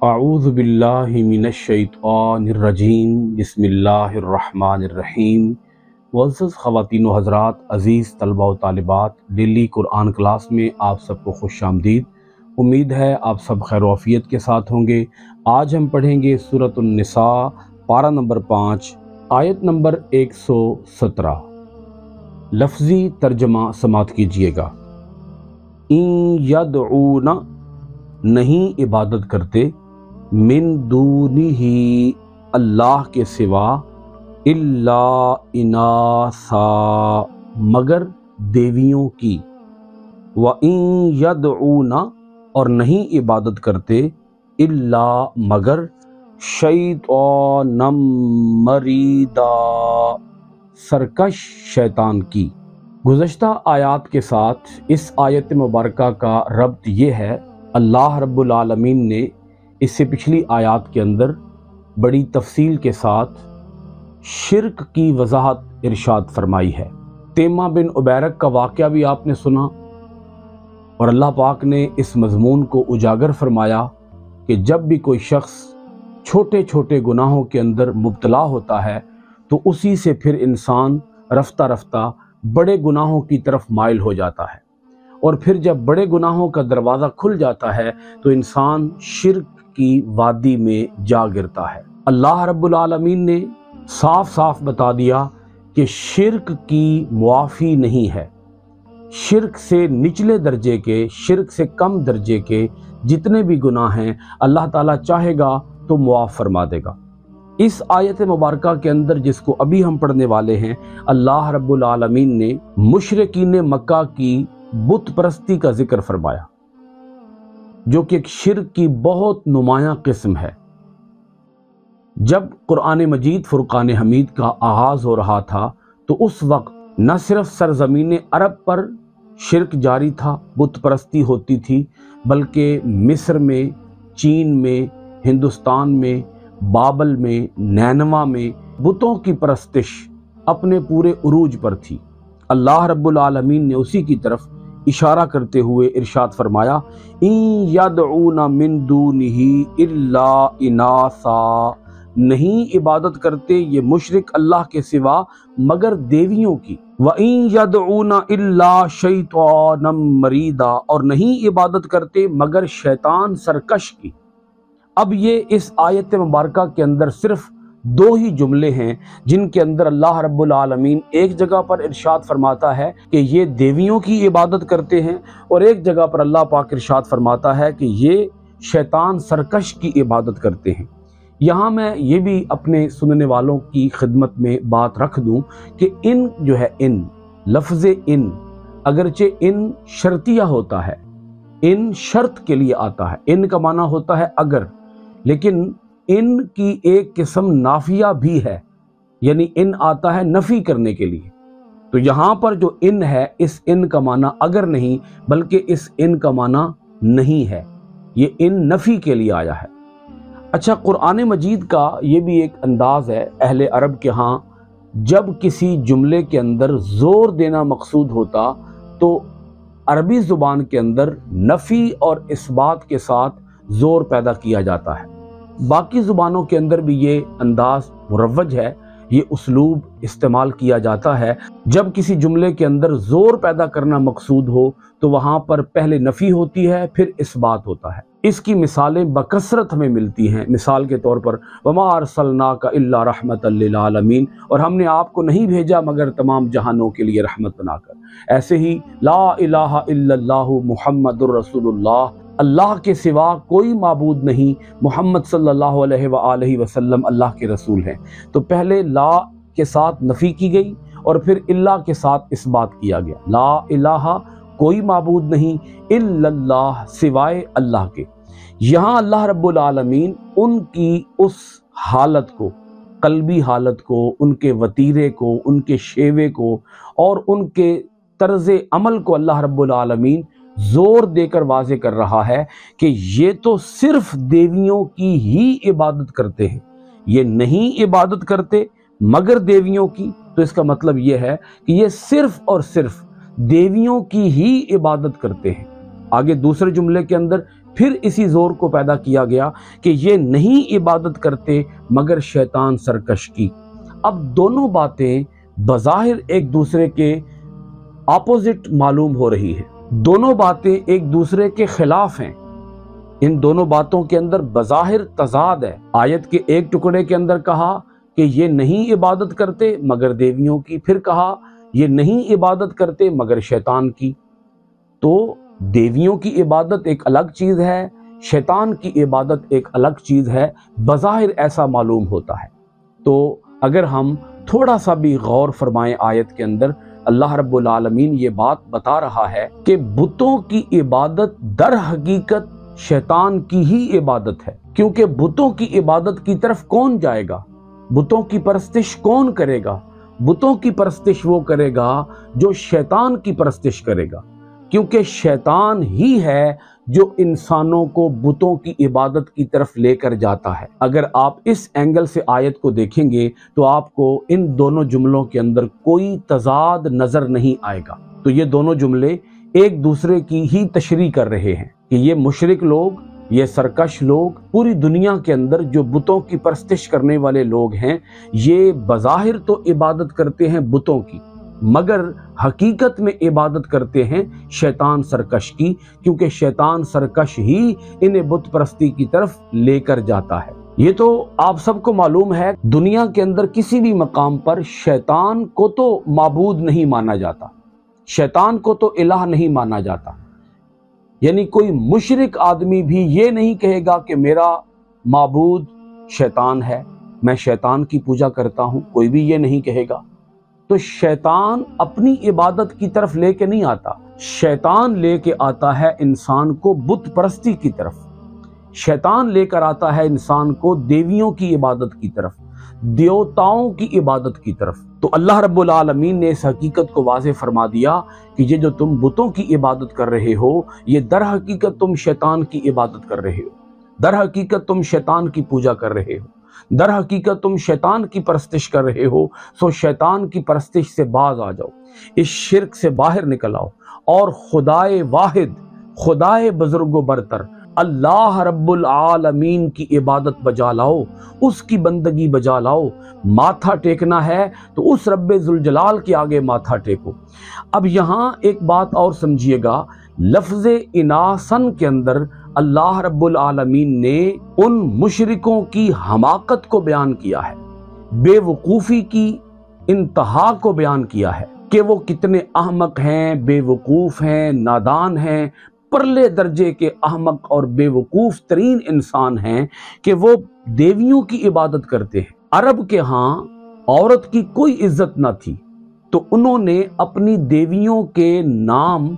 اعوذ باللہ من الشیطان الرجیم بسم اللہ الرحمن الرحیم۔ معزز خواتین و حضرات، عزیز طلبہ و طالبات، ڈیلی قرآن کلاس میں آپ سب کو خوش آمدید۔ امید ہے آپ سب خیر و عافیت کے ساتھ ہوں گے۔ آج ہم پڑھیں گے سورۃ النساء، پارہ نمبر 5، آیت نمبر 117۔ لفظی ترجمہ سماعت کیجئے گا۔ ان یدعون، نہیں عبادت کرتے، من دونہ، اللہ کے سوا، الا اناثا، مگر دیویوں کی، وَإِن يَدْعُونَ، اور نہیں عبادت کرتے، الا مگر، شیطانا مریدا، سرکش شیطان کی۔ گزشتہ آیات کے ساتھ اس آیت مبارکہ کا ربط یہ ہے، اللہ رب العالمین نے اس سے پچھلی آیات کے اندر بڑی تفصیل کے ساتھ شرک کی وضاحت ارشاد فرمائی ہے۔ تیمہ بن عبیرک کا واقعہ بھی آپ نے سنا، اور اللہ پاک نے اس مضمون کو اجاگر فرمایا کہ جب بھی کوئی شخص چھوٹے چھوٹے گناہوں کے اندر مبتلا ہوتا ہے تو اسی سے پھر انسان رفتہ رفتہ بڑے گناہوں کی طرف مائل ہو جاتا ہے، اور پھر جب بڑے گناہوں کا دروازہ کھل جاتا ہے تو انسان شرک کی وادی میں جا گرتا ہے۔ اللہ رب العالمین نے صاف صاف بتا دیا کہ شرک کی معافی نہیں ہے۔ شرک سے نچلے درجے کے، شرک سے کم درجے کے جتنے بھی گناہ ہیں، اللہ تعالیٰ چاہے گا تو معاف فرما دے گا۔ اس آیت مبارکہ کے اندر جس کو ابھی ہم پڑھنے والے ہیں، اللہ رب العالمین نے مشرکین مکہ کی بت پرستی کا ذکر فرمایا، جو کہ ایک شرک کی بہت نمایاں قسم ہے۔ جب قرآن مجید فرقان حمید کا آغاز ہو رہا تھا تو اس وقت نہ صرف سرزمین عرب پر شرک جاری تھا، بت پرستی ہوتی تھی، بلکہ مصر میں، چین میں، ہندوستان میں، بابل میں، نینوا میں بتوں کی پرستش اپنے پورے عروج پر تھی۔ اللہ رب العالمین نے اسی کی طرف اشارہ کرتے ہوئے ارشاد فرمایا، ان یدعون من دونہ الا اناثا، نہیں عبادت کرتے یہ مشرک اللہ کے سوا مگر دیویوں کی، وَإِن يَدْعُونَ إِلَّا شَيْطَانًا مَرِيدًا، اور نہیں عبادت کرتے مگر شیطان سرکش کی۔ اب یہ اس آیت مبارکہ کے اندر صرف دو ہی جملے ہیں جن کے اندر اللہ رب العالمین ایک جگہ پر ارشاد فرماتا ہے کہ یہ دیویوں کی عبادت کرتے ہیں، اور ایک جگہ پر اللہ پاک ارشاد فرماتا ہے کہ یہ شیطان سرکش کی عبادت کرتے ہیں۔ یہاں میں یہ بھی اپنے سننے والوں کی خدمت میں بات رکھ دوں کہ ان جو ہے، ان لفظ ان، اگرچہ ان شرطیہ ہوتا ہے، ان شرط کے لیے آتا ہے، ان کا معنی ہوتا ہے اگر، لیکن ان کی ایک قسم نافیہ بھی ہے، یعنی ان آتا ہے نفی کرنے کے لیے۔ تو یہاں پر جو ان ہے، اس ان کا معنی اگر نہیں بلکہ اس ان کا معنی نہیں ہے، یہ ان نفی کے لیے آیا ہے۔ اچھا، قرآن مجید کا یہ بھی ایک انداز ہے اہل عرب کے ہاں، جب کسی جملے کے اندر زور دینا مقصود ہوتا تو عربی زبان کے اندر نفی اور اثبات کے ساتھ زور پیدا کیا جاتا ہے۔ باقی زبانوں کے اندر بھی یہ انداز مروج ہے، یہ اسلوب استعمال کیا جاتا ہے۔ جب کسی جملے کے اندر زور پیدا کرنا مقصود ہو تو وہاں پر پہلے نفی ہوتی ہے، پھر اثبات ہوتا ہے۔ اس کی مثالیں بکثرت ہمیں ملتی ہیں۔ مثال کے طور پر وَمَا أَرْسَلْنَاكَ إِلَّا رَحْمَةً لِّلْعَالَمِينَ، اور ہم نے آپ کو نہیں بھیجا مگر تمام جہانوں کے لیے رحمت بنا کر۔ ایسے ہی لا الہ الا اللہ محمد الرسول اللہ، اللہ کے سوا کوئی معبود نہیں، محمد صلی اللہ علیہ وآلہ وسلم اللہ کے رسول ہیں۔ تو پہلے لا کے ساتھ نفی کی گئی اور پھر اللہ کے ساتھ اثبات کیا گیا۔ لا الہ، کوئی معبود نہیں، الا اللہ، سوائے اللہ کے۔ یہاں اللہ رب العالمین ان کی اس حالت کو، قلبی حالت کو، ان کے وتیرے کو، ان کے شیوے کو اور ان کے طرز عمل کو اللہ رب العالمین زور دے کر واضح کر رہا ہے کہ یہ تو صرف دیویوں کی ہی عبادت کرتے ہیں، یہ نہیں عبادت کرتے مگر دیویوں کی۔ تو اس کا مطلب یہ ہے کہ یہ صرف اور صرف دیویوں کی ہی عبادت کرتے ہیں۔ آگے دوسرے جملے کے اندر پھر اسی زور کو پیدا کیا گیا کہ یہ نہیں عبادت کرتے مگر شیطان سرکش کی۔ اب دونوں باتیں بظاہر ایک دوسرے کے اپوزٹ معلوم ہو رہی ہے، دونوں باتیں ایک دوسرے کے خلاف ہیں، ان دونوں باتوں کے اندر بظاہر تضاد ہے۔ آیت کے ایک ٹکڑے کے اندر کہا کہ یہ نہیں عبادت کرتے مگر دیویوں کی، پھر کہا یہ نہیں عبادت کرتے مگر شیطان کی۔ تو دیویوں کی عبادت ایک الگ چیز ہے، شیطان کی عبادت ایک الگ چیز ہے، بظاہر ایسا معلوم ہوتا ہے۔ تو اگر ہم تھوڑا سا بھی غور فرمائیں آیت کے اندر، اللہ رب العالمین یہ بات بتا رہا ہے کہ بتوں کی عبادت در حقیقت شیطان کی ہی عبادت ہے، کیونکہ بتوں کی عبادت کی طرف کون جائے گا؟ بتوں کی پرستش کون کرے گا؟ بتوں کی پرستش وہ کرے گا جو شیطان کی پرستش کرے گا، کیونکہ شیطان ہی ہے جو انسانوں کو بتوں کی عبادت کی طرف لے کر جاتا ہے۔ اگر آپ اس اینگل سے آیت کو دیکھیں گے تو آپ کو ان دونوں جملوں کے اندر کوئی تضاد نظر نہیں آئے گا۔ تو یہ دونوں جملے ایک دوسرے کی ہی تشریح کر رہے ہیں کہ یہ مشرک لوگ، یہ سرکش لوگ، پوری دنیا کے اندر جو بتوں کی پرستش کرنے والے لوگ ہیں، یہ بظاہر تو عبادت کرتے ہیں بتوں کی مگر حقیقت میں عبادت کرتے ہیں شیطان سرکش کی، کیونکہ شیطان سرکش ہی انہیں بت پرستی کی طرف لے کر جاتا ہے۔ یہ تو آپ سب کو معلوم ہے، دنیا کے اندر کسی بھی مقام پر شیطان کو تو معبود نہیں مانا جاتا، شیطان کو تو الہ نہیں مانا جاتا، یعنی کوئی مشرک آدمی بھی یہ نہیں کہے گا کہ میرا معبود شیطان ہے، میں شیطان کی پوجا کرتا ہوں، کوئی بھی یہ نہیں کہے گا۔ تو شیطان اپنی عبادت کی طرف لے کے نہیں آتا، شیطان لے کے آتا ہے انسان کو بت پرستی کی طرف، شیطان لے کر آتا ہے انسان کو دیویوں کی عبادت کی طرف، دیوتاؤں کی عبادت کی طرف۔ تو اللہ رب العالمین نے اس حقیقت کو واضح فرما دیا کہ یہ جو تم بتوں کی عبادت کر رہے ہو، یہ در حقیقت تم شیطان کی عبادت کر رہے ہو، در حقیقت تم شیطان کی پوجا کر رہے ہو، در حقیقت تم شیطان کی پرستش کر رہے ہو۔ سو شیطان کی پرستش سے باز آ جاؤ، اس شرک سے باہر نکل آؤ، اور خدائے واحد، خدائے بزرگ و برتر اللہ رب العالمین کی عبادت بجا لاؤ، اس کی بندگی بجا لاؤ۔ ماتھا ٹیکنا ہے تو اس رب ذوالجلال کے آگے ماتھا ٹیکو۔ اب یہاں ایک بات اور سمجھیے گا، لفظ اناسن کے اندر اللہ رب العالمین نے ان مشرکوں کی حماقت کو بیان کیا ہے، بے وقوفی کی انتہا کو بیان کیا ہے کہ وہ کتنے احمق ہیں، بے وقوف ہیں، نادان ہیں، پرلے درجے کے احمق اور بے وقوف ترین انسان ہیں کہ وہ دیویوں کی عبادت کرتے ہیں۔ عرب کے ہاں عورت کی کوئی عزت نہ تھی، تو انہوں نے اپنی دیویوں کے نام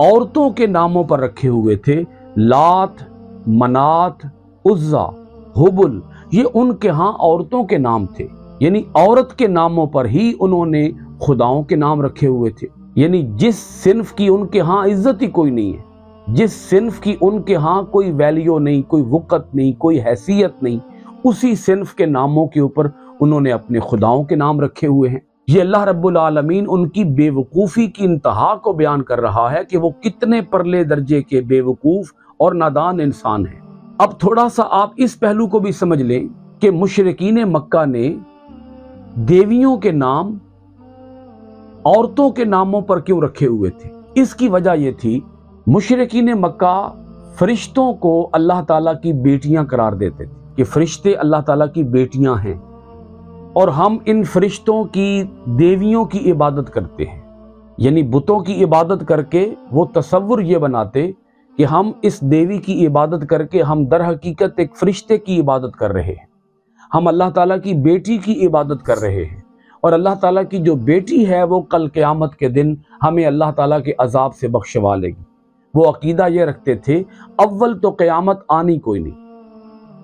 عورتوں کے ناموں پر رکھے ہوئے تھے، لات، منات، عزا، حبل، یہ ان کے ہاں عورتوں کے نام تھے، یعنی عورت کے ناموں پر ہی انہوں نے خداؤں کے نام رکھے ہوئے تھے۔ یعنی جس صنف کی ان کے ہاں عزت ہی کوئی نہیں ہے، جس صنف کی ان کے ہاں کوئی ویلیو نہیں، کوئی وقت نہیں، کوئی حیثیت نہیں، اسی صنف کے ناموں کے اوپر انہوں نے اپنے خداؤں کے نام رکھے ہوئے ہیں۔ یہ اللہ رب العالمین ان کی بے وقوفی کی انتہا کو بیان کر رہا ہے کہ وہ کتنے پرلے درجے کے بے وقوف اور نادان انسان ہیں۔ اب تھوڑا سا آپ اس پہلو کو بھی سمجھ لیں کہ مشرکین مکہ نے دیویوں کے نام عورتوں کے ناموں پر کیوں رکھے ہوئے تھے۔ اس کی وجہ یہ تھی، مشرکین مکہ فرشتوں کو اللہ تعالیٰ کی بیٹیاں قرار دیتے تھے کہ فرشتے اللہ تعالیٰ کی بیٹیاں ہیں، اور ہم ان فرشتوں کی دیویوں کی عبادت کرتے ہیں، یعنی بتوں کی عبادت کر کے وہ تصور یہ بناتے کہ ہم اس دیوی کی عبادت کر کے ہم در حقیقت ایک فرشتے کی عبادت کر رہے ہیں، ہم اللہ تعالیٰ کی بیٹی کی عبادت کر رہے ہیں، اور اللہ تعالیٰ کی جو بیٹی ہے وہ کل قیامت کے دن ہمیں اللہ تعالیٰ کے عذاب سے بخشوا لے گی۔ وہ عقیدہ یہ رکھتے تھے اول تو قیامت آنی کوئی نہیں،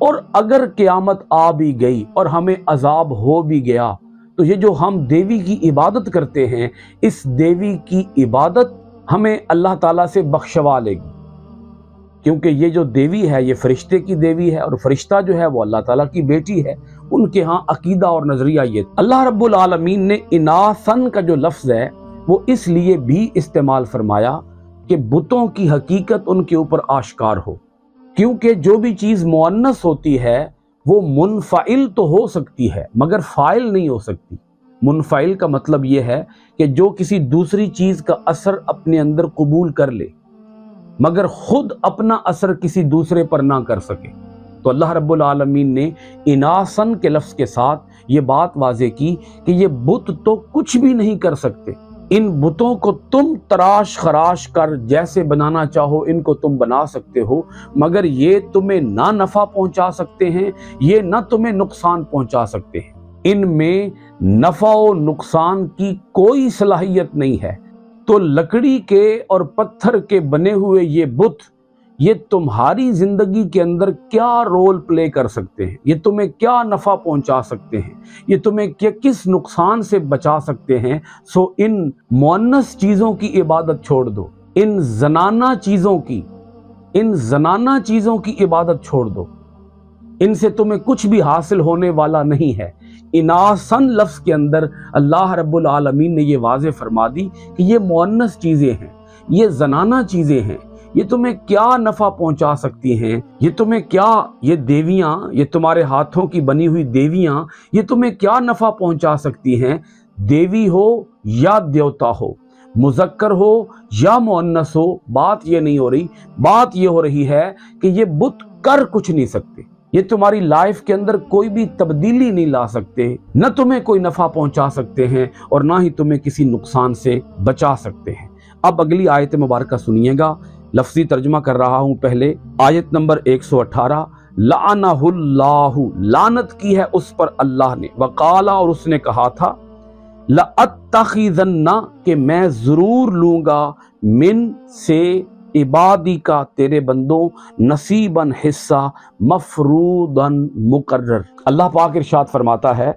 اور اگر قیامت آ بھی گئی اور ہمیں عذاب ہو بھی گیا تو یہ جو ہم دیوی کی عبادت کرتے ہیں، اس دیوی کی عبادت ہمیں اللہ تعالیٰ سے بخشوا لے گی، کیونکہ یہ جو دیوی ہے یہ فرشتے کی دیوی ہے، اور فرشتہ جو ہے وہ اللہ تعالیٰ کی بیٹی ہے۔ ان کے ہاں عقیدہ اور نظریہ یہ۔ اللہ رب العالمین نے اناسن کا جو لفظ ہے وہ اس لیے بھی استعمال فرمایا کہ بتوں کی حقیقت ان کے اوپر آشکار ہو، کیونکہ جو بھی چیز مؤنث ہوتی ہے وہ منفعل تو ہو سکتی ہے مگر فاعل نہیں ہو سکتی۔ منفعل کا مطلب یہ ہے کہ جو کسی دوسری چیز کا اثر اپنے اندر قبول کر لے مگر خود اپنا اثر کسی دوسرے پر نہ کر سکے۔ تو اللہ رب العالمین نے اناسن کے لفظ کے ساتھ یہ بات واضح کی کہ یہ بت تو کچھ بھی نہیں کر سکتے، ان بتوں کو تم تراش خراش کر جیسے بنانا چاہو ان کو تم بنا سکتے ہو، مگر یہ تمہیں نہ نفع پہنچا سکتے ہیں، یہ نہ تمہیں نقصان پہنچا سکتے ہیں، ان میں نفع و نقصان کی کوئی صلاحیت نہیں ہے۔ تو لکڑی کے اور پتھر کے بنے ہوئے یہ بت، یہ تمہاری زندگی کے اندر کیا رول پلے کر سکتے ہیں، یہ تمہیں کیا نفع پہنچا سکتے ہیں، یہ تمہیں کس نقصان سے بچا سکتے ہیں؟ سو ان مؤنث چیزوں کی عبادت چھوڑ دو، ان زنانہ چیزوں کی عبادت چھوڑ دو، ان سے تمہیں کچھ بھی حاصل ہونے والا نہیں ہے۔ اناسن لفظ کے اندر اللہ رب العالمین نے یہ واضح فرما دی کہ یہ مؤنث چیزیں ہیں، یہ زنانہ چیزیں ہیں، یہ تمہیں کیا نفع پہنچا سکتی ہیں، یہ تمہیں کیا، یہ دیویاں، یہ تمہارے ہاتھوں کی بنی ہوئی دیویاں، یہ تمہیں کیا نفع پہنچا سکتی ہیں؟ دیوی ہو یا دیوتا ہو، مذکر ہو یا مؤنث ہو، بات یہ نہیں ہو رہی، بات یہ ہو رہی ہے کہ یہ بت کر کچھ نہیں سکتے، یہ تمہاری لائف کے اندر کوئی بھی تبدیلی نہیں لا سکتے، نہ تمہیں کوئی نفع پہنچا سکتے ہیں اور نہ ہی تمہیں کسی نقصان سے بچا سکتے ہیں۔ اب اگلی آیت مبارکہ سنیے گا، لفظی ترجمہ کر رہا ہوں۔ پہلے آیت نمبر 118، لعنہ اللہ، لعنت کی ہے اس پر اللہ نے، وقالا، اور اس نے کہا تھا، لأتخذن، کہ میں ضرور لوں گا، من سے، عبادی کا، تیرے بندوں، نصیباً، حصہ، مفروضاً، مقرر۔ اللہ پاک ارشاد فرماتا ہے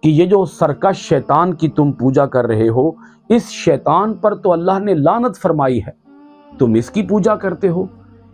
کہ یہ جو سرکش شیطان کی تم پوجا کر رہے ہو، اس شیطان پر تو اللہ نے لعنت فرمائی ہے، تم اس کی پوجا کرتے ہو،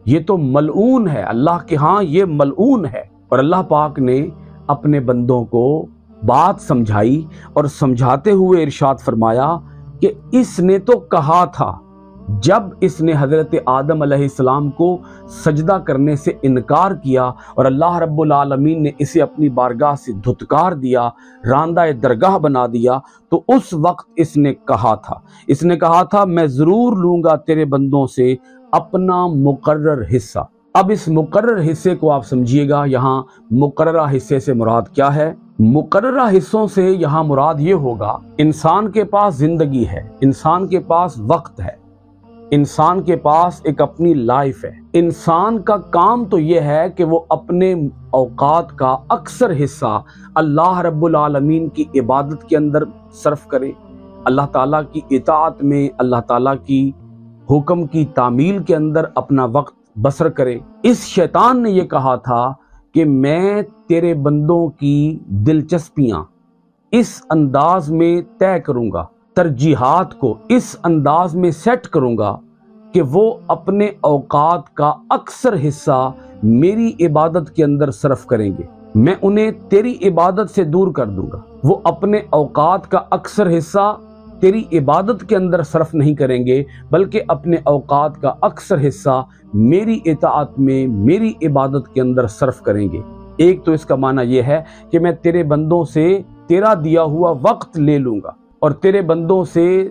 یہ تو ملعون ہے، اللہ کے ہاں یہ ملعون ہے۔ اور اللہ پاک نے اپنے بندوں کو بات سمجھائی اور سمجھاتے ہوئے ارشاد فرمایا کہ اس نے تو کہا تھا، جب اس نے حضرت آدم علیہ السلام کو سجدہ کرنے سے انکار کیا اور اللہ رب العالمین نے اسے اپنی بارگاہ سے دھتکار دیا، راندہ درگاہ بنا دیا، تو اس وقت اس نے کہا تھا میں ضرور لوں گا تیرے بندوں سے اپنا مقرر حصہ۔ اب اس مقرر حصے کو آپ سمجھیے گا، یہاں مقررہ حصے سے مراد کیا ہے؟ مقررہ حصوں سے یہاں مراد یہ ہوگا، انسان کے پاس زندگی ہے، انسان کے پاس وقت ہے، انسان کے پاس ایک اپنی لائف ہے، انسان کا کام تو یہ ہے کہ وہ اپنے اوقات کا اکثر حصہ اللہ رب العالمین کی عبادت کے اندر صرف کرے، اللہ تعالیٰ کی اطاعت میں، اللہ تعالیٰ کی حکم کی تعمیل کے اندر اپنا وقت بسر کرے۔ اس شیطان نے یہ کہا تھا کہ میں تیرے بندوں کی دلچسپیاں اس انداز میں طے کروں گا، ترجیحات کو اس انداز میں سیٹ کروں گا کہ وہ اپنے اوقات کا اکثر حصہ میری عبادت کے اندر صرف کریں گے، میں انہیں تیری عبادت سے دور کر دوں گا، وہ اپنے اوقات کا اکثر حصہ تیری عبادت کے اندر صرف نہیں کریں گے بلکہ اپنے اوقات کا اکثر حصہ میری اطاعت میں، میری عبادت کے اندر صرف کریں گے۔ ایک تو اس کا معنی یہ ہے کہ میں تیرے بندوں سے تیرا دیا ہوا وقت لے لوں گا اور تیرے بندوں سے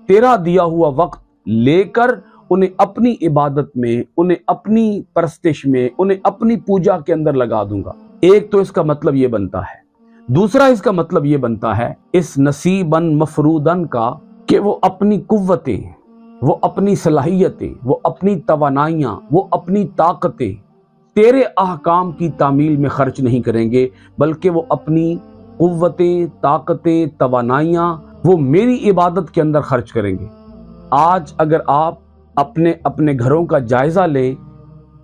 تیرا دیا ہوا وقت لے کر انہیں اپنی عبادت میں، انہیں اپنی پرستش میں، انہیں اپنی پوجا کے اندر لگا دوں گا۔ ایک تو اس کا مطلب یہ بنتا ہے۔ دوسرا اس کا مطلب یہ بنتا ہے اس نصیباً مفروضاً کا کہ وہ اپنی قوتیں، وہ اپنی صلاحیتیں، وہ اپنی توانائیاں، وہ اپنی طاقتیں تیرے احکام کی تعمیل میں خرچ نہیں کریں گے بلکہ وہ اپنی قوتیں، طاقتیں، توانائیاں وہ میری عبادت کے اندر خرچ کریں گے۔ آج اگر آپ اپنے گھروں کا جائزہ لیں،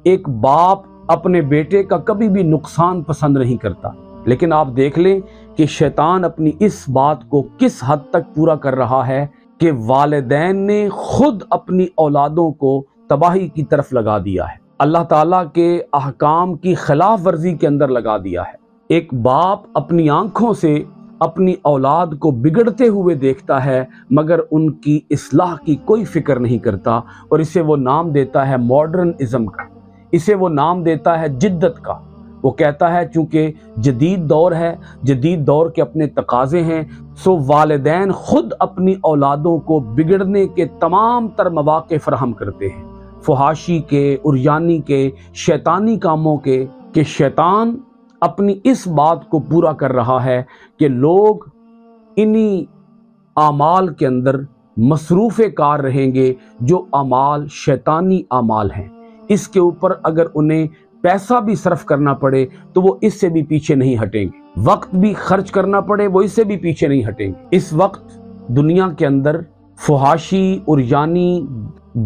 ایک باپ اپنے بیٹے کا کبھی بھی نقصان پسند نہیں کرتا، لیکن آپ دیکھ لیں کہ شیطان اپنی اس بات کو کس حد تک پورا کر رہا ہے کہ والدین نے خود اپنی اولادوں کو تباہی کی طرف لگا دیا ہے، اللہ تعالیٰ کے احکام کی خلاف ورزی کے اندر لگا دیا ہے۔ ایک باپ اپنی آنکھوں سے اپنی اولاد کو بگڑتے ہوئے دیکھتا ہے مگر ان کی اصلاح کی کوئی فکر نہیں کرتا، اور اسے وہ نام دیتا ہے ماڈرن ازم کا۔ اسے وہ نام دیتا ہے جدت کا۔ وہ کہتا ہے چونکہ جدید دور ہے، جدید دور کے اپنے تقاضے ہیں، سو والدین خود اپنی اولادوں کو بگڑنے کے تمام تر مواقع فراہم کرتے ہیں، فحاشی کے، عریانی کے، شیطانی کاموں کے، کہ شیطان اپنی اس بات کو پورا کر رہا ہے کہ لوگ انہی اعمال کے اندر مصروف کار رہیں گے جو اعمال شیطانی اعمال ہیں۔ اس کے اوپر اگر انہیں پیسہ بھی صرف کرنا پڑے تو وہ اس سے بھی پیچھے نہیں ہٹیں گے، وقت بھی خرچ کرنا پڑے وہ اس سے بھی پیچھے نہیں ہٹیں گے۔ اس وقت دنیا کے اندر فحاشی، عریانی،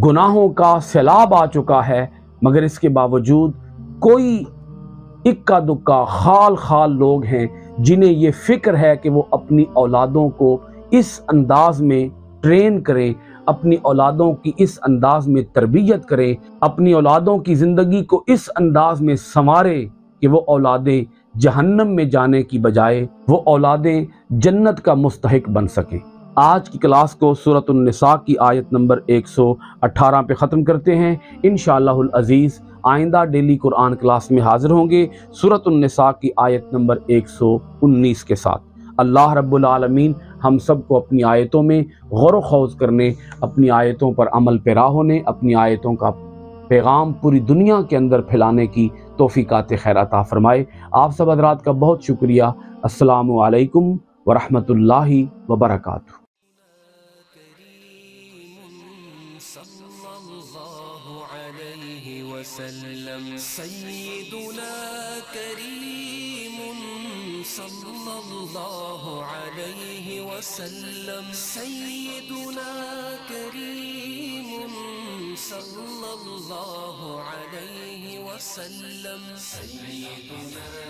گناہوں کا سیلاب آ چکا ہے، مگر اس کے باوجود کوئی اکا دکا خال خال لوگ ہیں جنہیں یہ فکر ہے کہ وہ اپنی اولادوں کو اس انداز میں ٹرین کریں، اپنی اولادوں کی اس انداز میں تربیت کریں، اپنی اولادوں کی زندگی کو اس انداز میں سنواریں کہ وہ اولادیں جہنم میں جانے کی بجائے وہ اولادیں جنت کا مستحق بن سکیں۔ آج کی کلاس کو سورۃ النساء کی آیت نمبر 118 پہ ختم کرتے ہیں۔ انشاءاللہ العزیز آئندہ ڈیلی قرآن کلاس میں حاضر ہوں گے سورۃ النساء کی آیت نمبر 119 کے ساتھ۔ اللہ رب العالمین ہم سب کو اپنی آیتوں میں غور و خوض کرنے، اپنی آیتوں پر عمل پیرا ہونے، اپنی آیتوں کا پیغام پوری دنیا کے اندر پھیلانے کی توفیقات خیر عطا فرمائے۔ آپ سب حضرات کا بہت شکریہ۔ السلام علیکم ورحمۃ اللہ وبرکاتہ۔ سيدنا كريم صلى الله عليه وسلم، سيدنا كريم صلى الله عليه وسلم، سيدنا